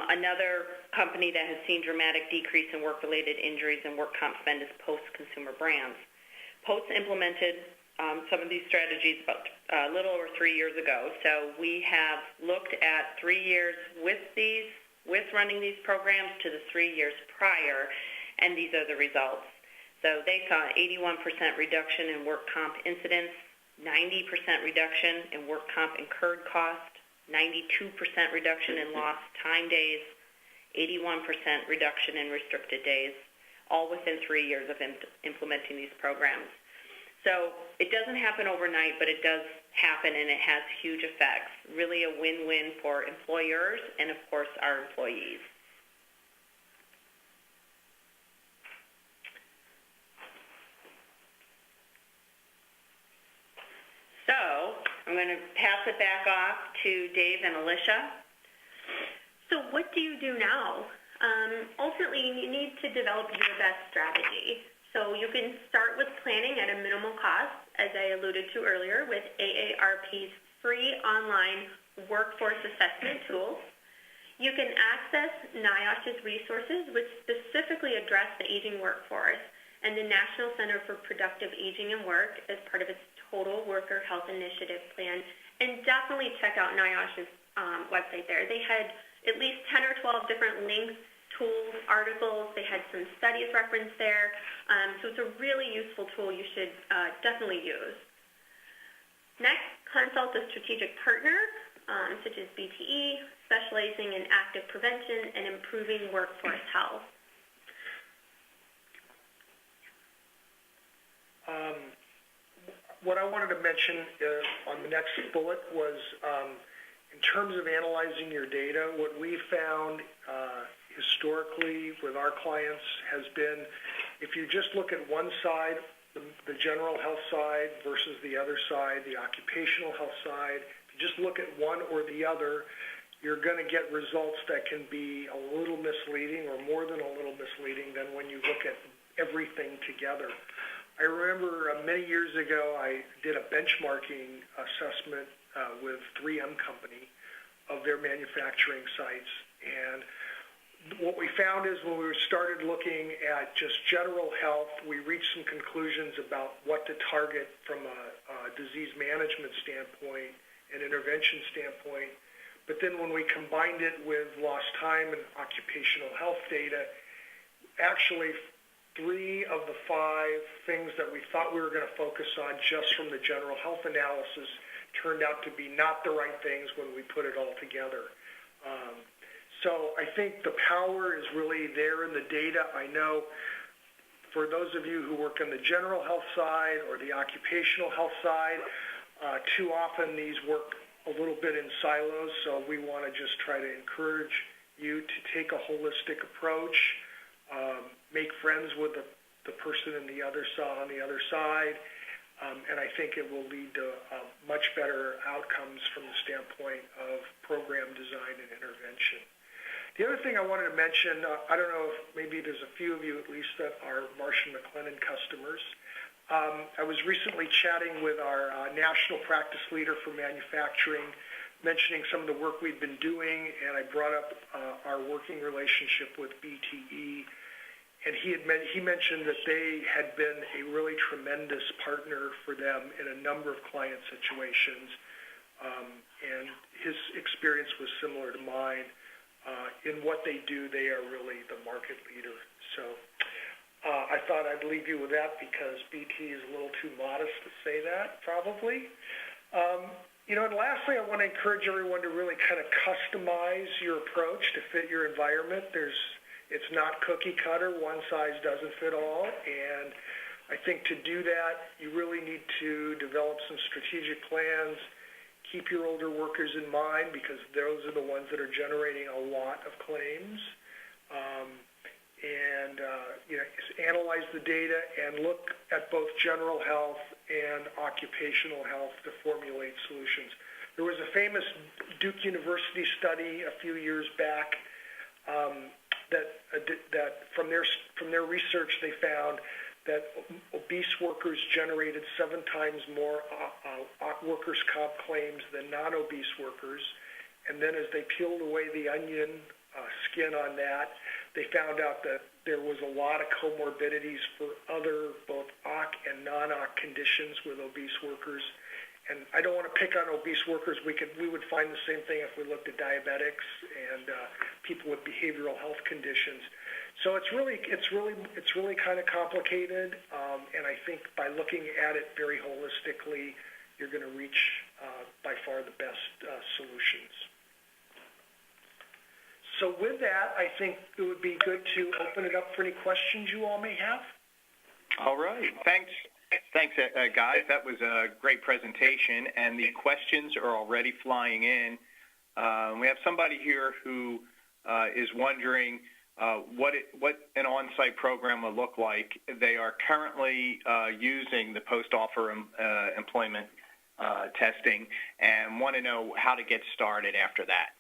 Another company that has seen dramatic decrease in work-related injuries and work comp spend is Post Consumer Brands. Post implemented some of these strategies about a little over 3 years ago. So we have looked at 3 years with running these programs to the 3 years prior, and these are the results. So they saw an 81% reduction in work comp incidents, 90% reduction in work comp incurred cost, 92% reduction in lost time days, 81% reduction in restricted days, all within 3 years of implementing these programs. So it doesn't happen overnight, but it does happen, and it has huge effects. Really a win-win for employers and, of course, our employees. So I'm going to pass it back off to Dave and Alicia. So what do you do now? Ultimately, you need to develop your best strategy. So you can start with planning at a minimal cost, as I alluded to earlier, with AARP's free online workforce assessment tools. You can access NIOSH's resources, which specifically address the aging workforce, and the National Center for Productive Aging and Work as part of its Total Worker Health Initiative plan. And definitely check out NIOSH's website there. They had at least 10 or 12 different links, tools, articles. They had some studies referenced there. So it's a really useful tool you should definitely use. Next, consult a strategic partner, such as BTE, specializing in active prevention and improving workforce health. What I wanted to mention on the next bullet was in terms of analyzing your data, what we found historically with our clients has been, if you just look at one side, the general health side versus the other side, the occupational health side, if you just look at one or the other, you're going to get results that can be a little misleading or more than a little misleading than when you look at everything together. I remember many years ago I did a benchmarking assessment with 3M Company of their manufacturing sites, and what we found is when we started looking at just general health, we reached some conclusions about what to target from a disease management standpoint and intervention standpoint. But then when we combined it with lost time and occupational health data, actually 3 of the 5 things that we thought we were going to focus on just from the general health analysis turned out to be not the right things when we put it all together. So I think the power is really there in the data. I know for those of you who work on the general health side or the occupational health side, too often these work a little bit in silos, so we want to just try to encourage you to take a holistic approach, make friends with the person on the other side, and I think it will lead to much better outcomes from the standpoint of program design and intervention. The other thing I wanted to mention, I don't know if maybe there's a few of you at least that are Marsh & McLennan customers. I was recently chatting with our national practice leader for manufacturing, mentioning some of the work we've been doing, and I brought up our working relationship with BTE. And he mentioned that they had been a really tremendous partner for them in a number of client situations, and his experience was similar to mine. In what they do, they are really the market leader. So I thought I'd leave you with that because BT is a little too modest to say that, probably. And lastly, I want to encourage everyone to really kind of customize your approach to fit your environment. It's not cookie cutter, one size doesn't fit all, and I think to do that, you really need to develop some strategic plans, keep your older workers in mind because those are the ones that are generating a lot of claims, analyze the data and look at both general health and occupational health to formulate solutions. There was a famous Duke University study a few years back that from their research they found that obese workers generated 7 times more workers' comp claims than non-obese workers. And then as they peeled away the onion skin on that, they found out that there was a lot of comorbidities for other both OC and non-OC conditions with obese workers. And I don't want to pick on obese workers. We would find the same thing if we looked at diabetics and people with behavioral health conditions. So it's really kind of complicated. And I think by looking at it very holistically, you're going to reach by far the best solutions. So with that, I think it would be good to open it up for any questions you all may have. All right. Thanks, guys. That was a great presentation, and the questions are already flying in. We have somebody here who is wondering what an on-site program will look like. They are currently using the post-offer employment testing and want to know how to get started after that.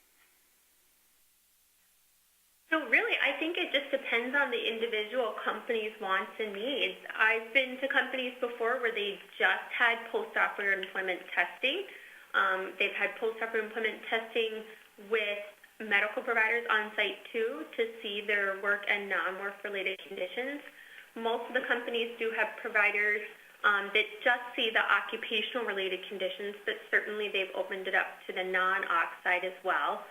So really, I think it just depends on the individual company's wants and needs. I've been to companies before where they just had post-offer employment testing. They've had post-offer employment testing with medical providers on site too to see their work and non-work related conditions. Most of the companies do have providers that just see the occupational related conditions, but certainly they've opened it up to the non-OC side as well.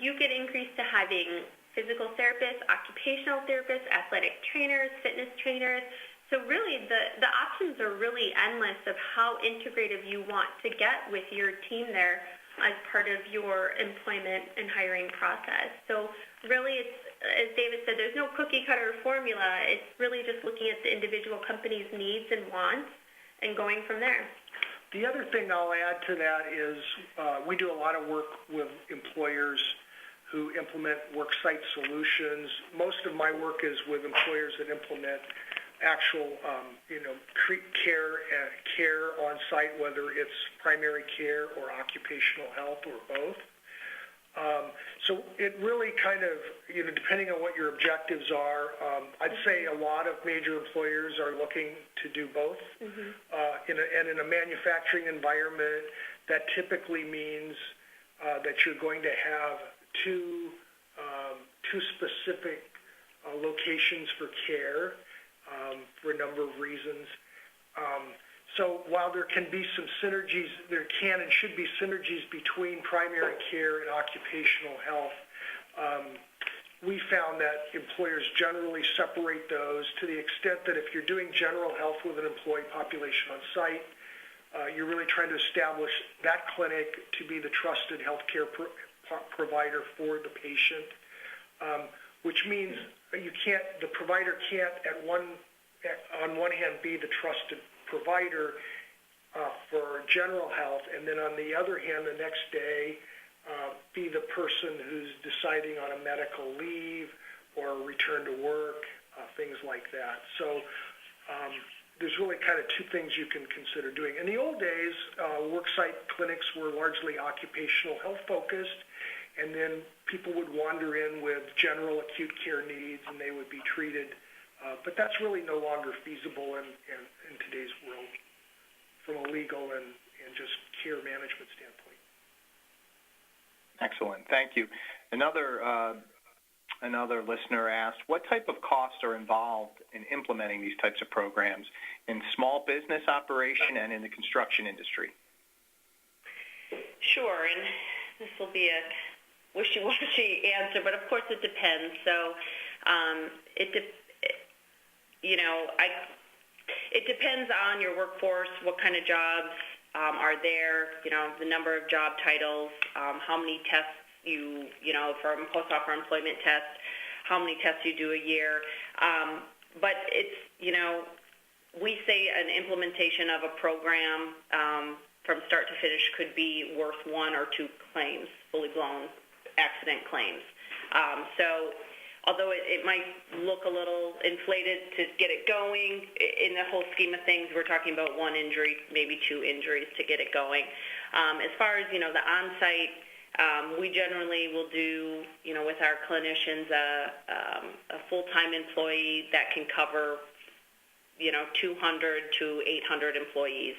You get increased to having physical therapists, occupational therapists, athletic trainers, fitness trainers. So really the options are really endless of how integrative you want to get with your team there as part of your employment and hiring process. So really it's, as David said, there's no cookie cutter formula. It's really just looking at the individual company's needs and wants and going from there. The other thing I'll add to that is we do a lot of work with employers who implement worksite solutions. Most of my work is with employers that implement actual, care on site, whether it's primary care or occupational health or both. So it really kind of, depending on what your objectives are, I'd say a lot of major employers are looking to do both. And in a manufacturing environment, that typically means that you're going to have two specific locations for care for a number of reasons. So while there can be some synergies, there can and should be synergies between primary care and occupational health, we found that employers generally separate those to the extent that if you're doing general health with an employee population on site, you're really trying to establish that clinic to be the trusted healthcare provider for the patient, which means the provider can't on one hand be the trusted provider for general health, and then on the other hand, the next day be the person who's deciding on a medical leave or return to work, things like that. So there's really kind of two things you can consider doing. In the old days, worksite clinics were largely occupational health focused, and then people would wander in with general acute care needs, and they would be treated. But that's really no longer feasible in today's world from a legal and just care management standpoint. Excellent. Thank you. Another listener asked, what type of costs are involved in implementing these types of programs in small business operation and in the construction industry? Sure, and this will be a wishy-washy answer, but of course it depends. So it depends on your workforce, what kind of jobs are there, the number of job titles, how many tests for post-offer employment tests, how many tests you do a year. But it's, we say an implementation of a program from start to finish could be worth 1 or 2 claims, fully blown accident claims. So although it might look a little inflated to get it going, in the whole scheme of things, we're talking about 1 injury, maybe 2 injuries to get it going. As far as, the on-site, we generally will do, with our clinicians, a full-time employee that can cover, 200 to 800 employees.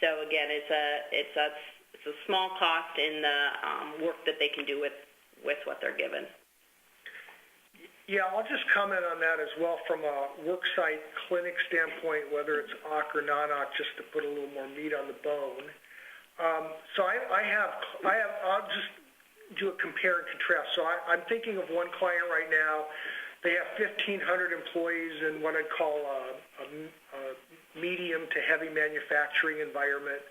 So again, it's a small cost in the work that they can do with what they're given. Yeah, I'll just comment on that as well from a worksite clinic standpoint, whether it's OC or non-OC, just to put a little more meat on the bone. So I'll just do a compare and contrast. So I'm thinking of one client right now. They have 1,500 employees in what I'd call a medium to heavy manufacturing environment.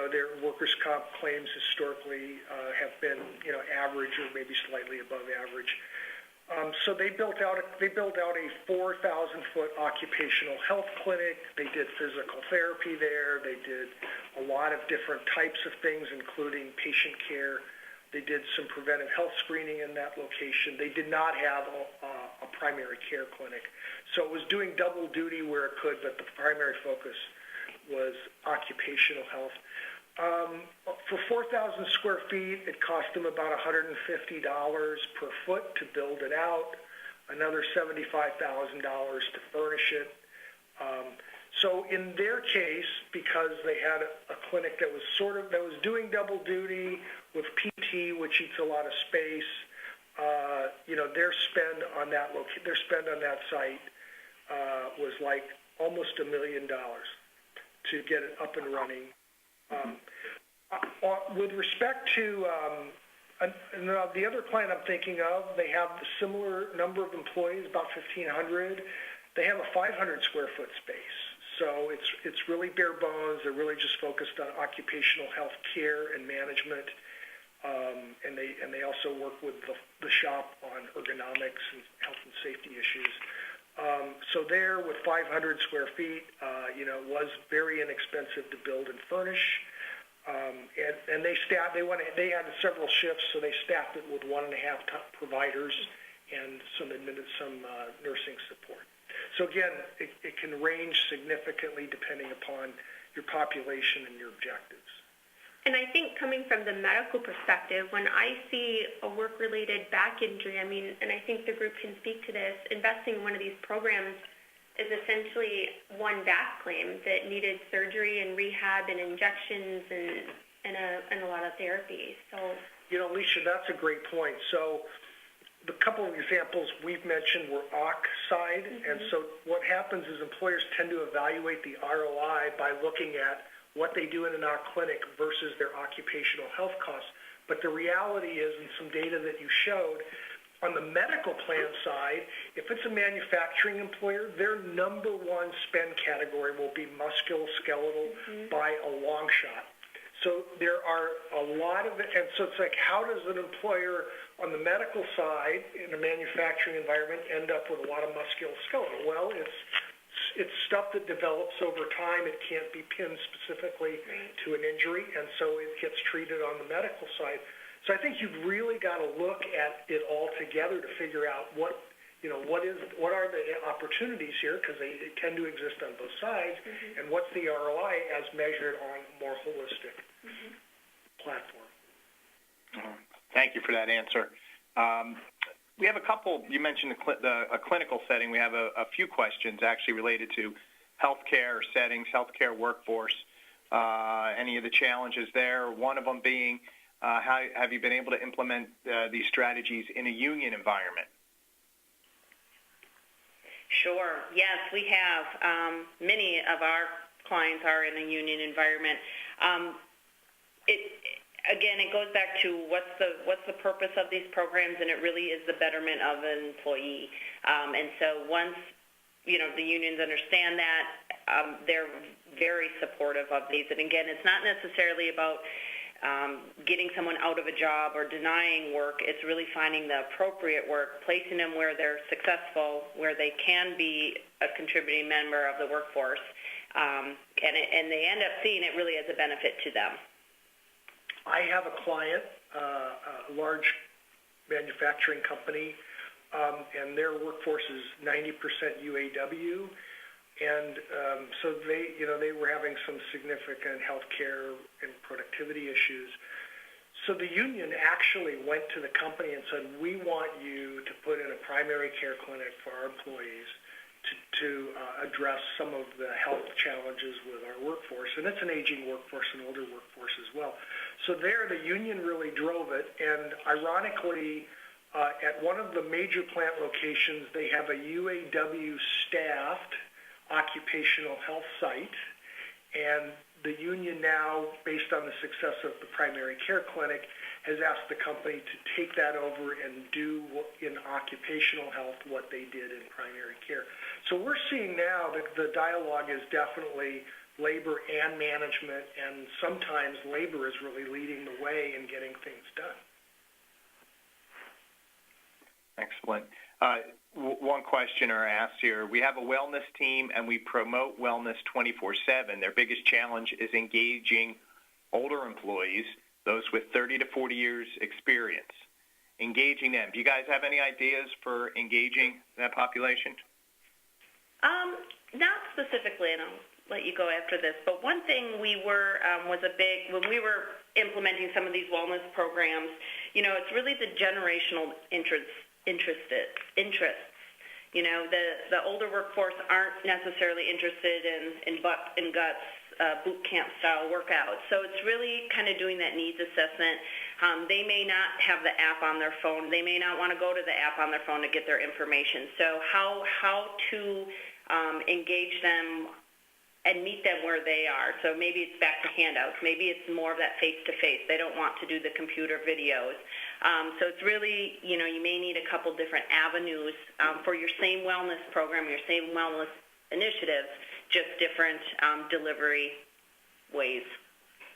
Their workers' comp claims historically have been, average or maybe slightly above average. So they built out a 4,000-foot occupational health clinic. They did physical therapy there. They did a lot of different types of things, including patient care. They did some preventive health screening in that location. They did not have a primary care clinic. So it was doing double duty where it could, but the primary focus was occupational health. For 4,000 square feet, it cost them about $150 per foot to build it out, another $75,000 to furnish it. So in their case, because they had a clinic that was doing double duty with PT, which eats a lot of space, their spend on that site was like almost $1 million to get it up and running. With respect to the other client I'm thinking of, they have a similar number of employees, about 1,500. They have a 500 square foot space, so it's really bare bones. They're really just focused on occupational health care and management, and they also work with the shop on ergonomics and health and safety issues. So there, with 500 square feet, was very inexpensive to build and furnish. And they had several shifts, so they staffed it with 1.5 providers and some nursing support. So again, it can range significantly depending upon your population and your objectives. And I think coming from the medical perspective, when I see a work-related back injury, and I think the group can speak to this, investing in one of these programs is essentially one back claim that needed surgery and rehab and injections and a lot of therapy. So, Alicia, that's a great point. So the couple of examples we've mentioned were OC side, and so what happens is employers tend to evaluate the ROI by looking at what they do in an OC clinic versus their occupational health costs. But the reality is, in some data that you showed, on the medical plan side, if it's a manufacturing employer, their number one spend category will be musculoskeletal by a long shot. So there are a lot of it, and so it's like, how does an employer on the medical side in a manufacturing environment end up with a lot of musculoskeletal? Well, it's stuff that develops over time. It can't be pinned specifically to an injury, and so it gets treated on the medical side. So I think you've really got to look at it all together to figure out what are the opportunities here, because they tend to exist on both sides, and what's the ROI as measured on a more holistic platform. Thank you for that answer. We have a couple. You mentioned a clinical setting. We have a few questions actually related to healthcare settings, healthcare workforce. Any of the challenges there? One of them being, how have you been able to implement these strategies in a union environment? Sure. Yes, we have. Many of our clients are in a union environment. It goes back to what's the purpose of these programs, and it really is the betterment of an employee. And so once the unions understand that, they're very supportive of these. And again, it's not necessarily about getting someone out of a job or denying work. It's really finding the appropriate work, placing them where they're successful, where they can be a contributing member of the workforce, and they end up seeing it really as a benefit to them. I have a client, a large manufacturing company, and their workforce is 90% UAW. And so they were having some significant healthcare and productivity issues. So the union actually went to the company and said, we want you to put in a primary care clinic for our employees to address some of the health challenges with our workforce. And it's an aging workforce, an older workforce as well. So there, the union really drove it. And ironically, at one of the major plant locations, they have a UAW-staffed occupational health site, and the union now, based on the success of the primary care clinic, has asked the company to take that over and do in occupational health what they did in primary care. So we're seeing now that the dialogue is definitely labor and management, and sometimes labor is really leading the way in getting things done. Excellent. One questioner asked here, we have a wellness team and we promote wellness 24/7. Their biggest challenge is engaging older employees, those with 30 to 40 years experience, engaging them. Do you guys have any ideas for engaging that population? Not specifically, and I'll let you go after this, but one thing we were, when we were implementing some of these wellness programs, it's really the generational interests. The older workforce aren't necessarily interested in butt and guts boot camp style workouts. So it's really kind of doing that needs assessment. They may not have the app on their phone. They may not want to go to the app on their phone to get their information. So how to engage them and meet them where they are. So maybe it's back to handouts. Maybe it's more of that face-to-face. They don't want to do the computer videos. So it's really, you may need a couple different avenues for your same wellness program, your same wellness initiatives, just different delivery ways.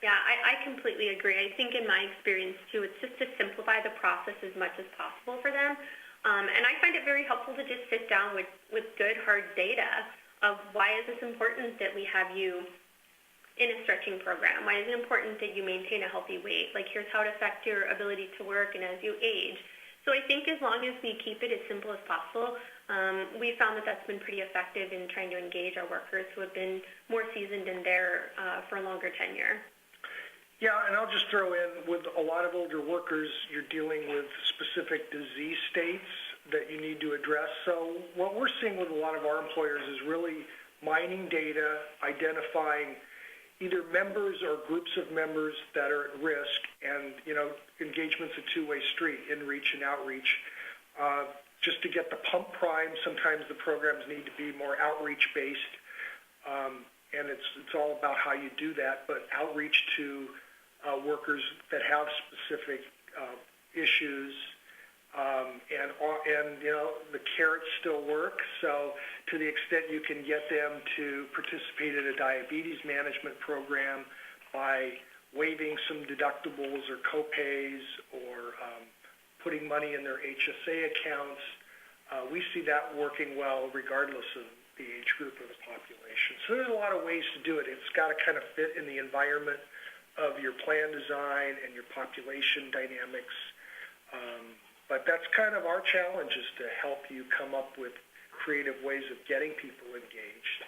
Yeah, I completely agree. I think in my experience, too, it's just to simplify the process as much as possible for them. And I find it very helpful to just sit down with good, hard data of why is this important that we have you in a stretching program? Why is it important that you maintain a healthy weight? Like, here's how it affects your ability to work and as you age. So I think as long as we keep it as simple as possible, we found that that's been pretty effective in trying to engage our workers who have been more seasoned in there for a longer tenure. Yeah, and I'll just throw in, with a lot of older workers, you're dealing with specific disease states that you need to address. So what we're seeing with a lot of our employers is really mining data, identifying either members or groups of members that are at risk, and, engagement's a two-way street, in-reach and outreach. Just to get the pump prime, sometimes the programs need to be more outreach-based, and it's all about how you do that, but outreach to workers that have specific issues, and the carrots still work. So to the extent you can get them to participate in a diabetes management program by waiving some deductibles or copays or putting money in their HSA accounts, we see that working well regardless of the age group or the population. So there's a lot of ways to do it. It's got to kind of fit in the environment of your plan design and your population dynamics. But that's kind of our challenge, is to help you come up with creative ways of getting people engaged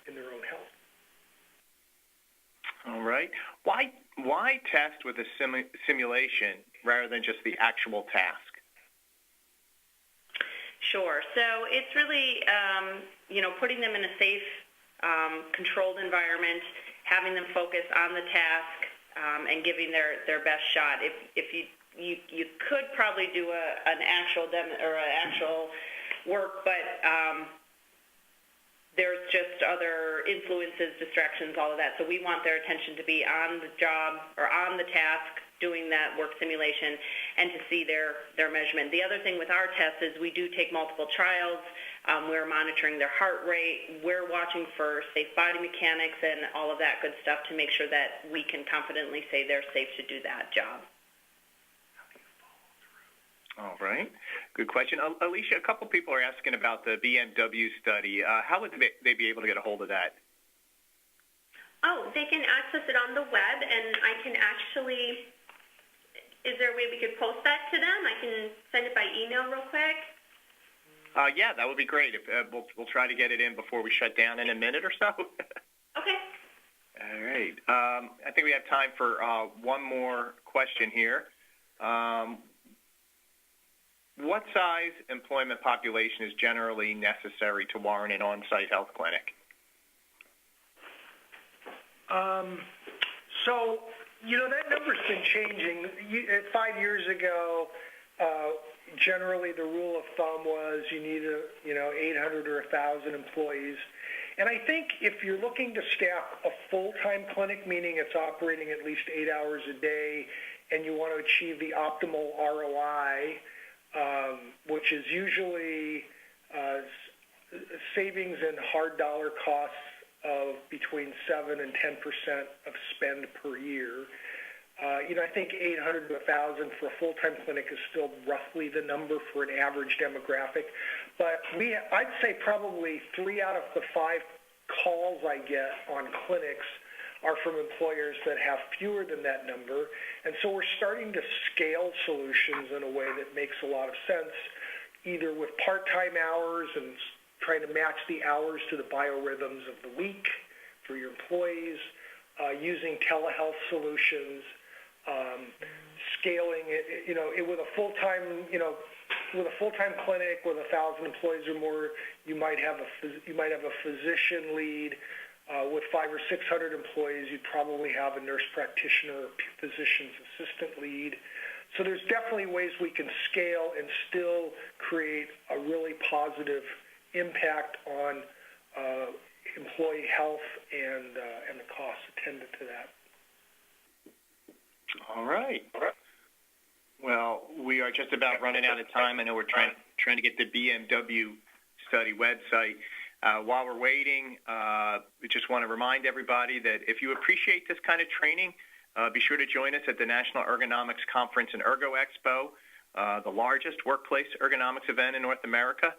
in their own health. All right. Why test with a simulation rather than just the actual task? Sure. So it's really, putting them in a safe, controlled environment, having them focus on the task, and giving their best shot. If you could probably do an actual work, but there's just other influences, distractions, all of that. So we want their attention to be on the job or on the task, doing that work simulation, and to see their measurement. The other thing with our tests is we do take multiple trials. We're monitoring their heart rate. We're watching for safe body mechanics and all of that good stuff to make sure that we can confidently say they're safe to do that job. All right. Good question. Alicia, a couple people are asking about the BMW study. How would they be able to get a hold of that? Oh, they can access it on the web, and I can actually, is there a way we could post that to them? I can send it by email real quick. Yeah, that would be great. We'll try to get it in before we shut down in a minute or so. Okay. All right. I think we have time for one more question here. What size employment population is generally necessary to warrant an on-site health clinic? So, that number's been changing. 5 years ago, generally the rule of thumb was you need 800 or 1,000 employees. And I think if you're looking to staff a full-time clinic, meaning it's operating at least 8 hours a day, and you want to achieve the optimal ROI, which is usually savings in hard dollar costs of between 7 and 10% of spend per year. I think 800 to 1,000 for a full-time clinic is still roughly the number for an average demographic. But I'd say probably 3 out of the 5 calls I get on clinics are from employers that have fewer than that number. And so we're starting to scale solutions in a way that makes a lot of sense, either with part-time hours and trying to match the hours to the biorhythms of the week for your employees, using telehealth solutions, scaling it, with a full-time, with a full-time clinic with 1,000 employees or more, you might have a physician lead. With 500 or 600 employees, you'd probably have a nurse practitioner or physician's assistant lead. So there's definitely ways we can scale and still create a really positive impact on employee health and the costs attendant to that. All right. Well, we are just about running out of time. I know we're trying to get the BMW study website. While we're waiting, we just want to remind everybody that if you appreciate this kind of training, be sure to join us at the National Ergonomics Conference and Ergo Expo, the largest workplace ergonomics event in North America.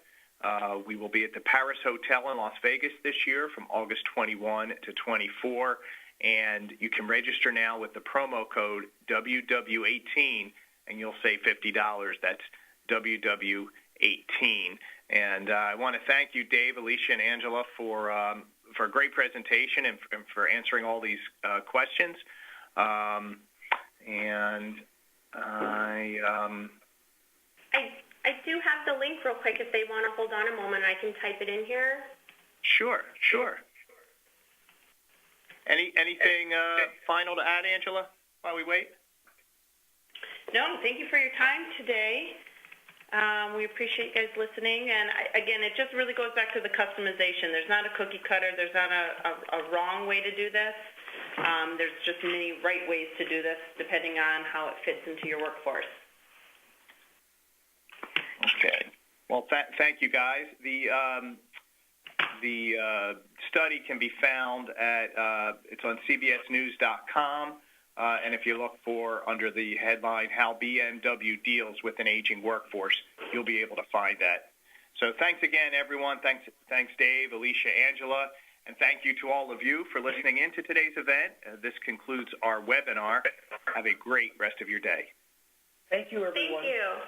We will be at the Paris Hotel in Las Vegas this year from August 21 to 24, and you can register now with the promo code WW18 and you'll save $50. That's WW18. And I want to thank you, Dave, Alicia, and Angela, for a great presentation and for answering all these questions. I do have the link real quick. If they want to hold on a moment, I can type it in here. Sure. Anything final to add, Angela, while we wait? No, thank you for your time today. We appreciate you guys listening. And again, it just really goes back to the customization. There's not a cookie cutter. There's not a wrong way to do this. There's just many right ways to do this depending on how it fits into your workforce. Okay. Well, thank you, guys. The study can be found at it's on cbsnews.com, and if you look for under the headline "How BMW Deals with an Aging Workforce," you'll be able to find that. So thanks again, everyone. Thanks, Dave, Alicia, Angela, and thank you to all of you for listening in to today's event. This concludes our webinar. Have a great rest of your day. Thank you, everyone. Thank you.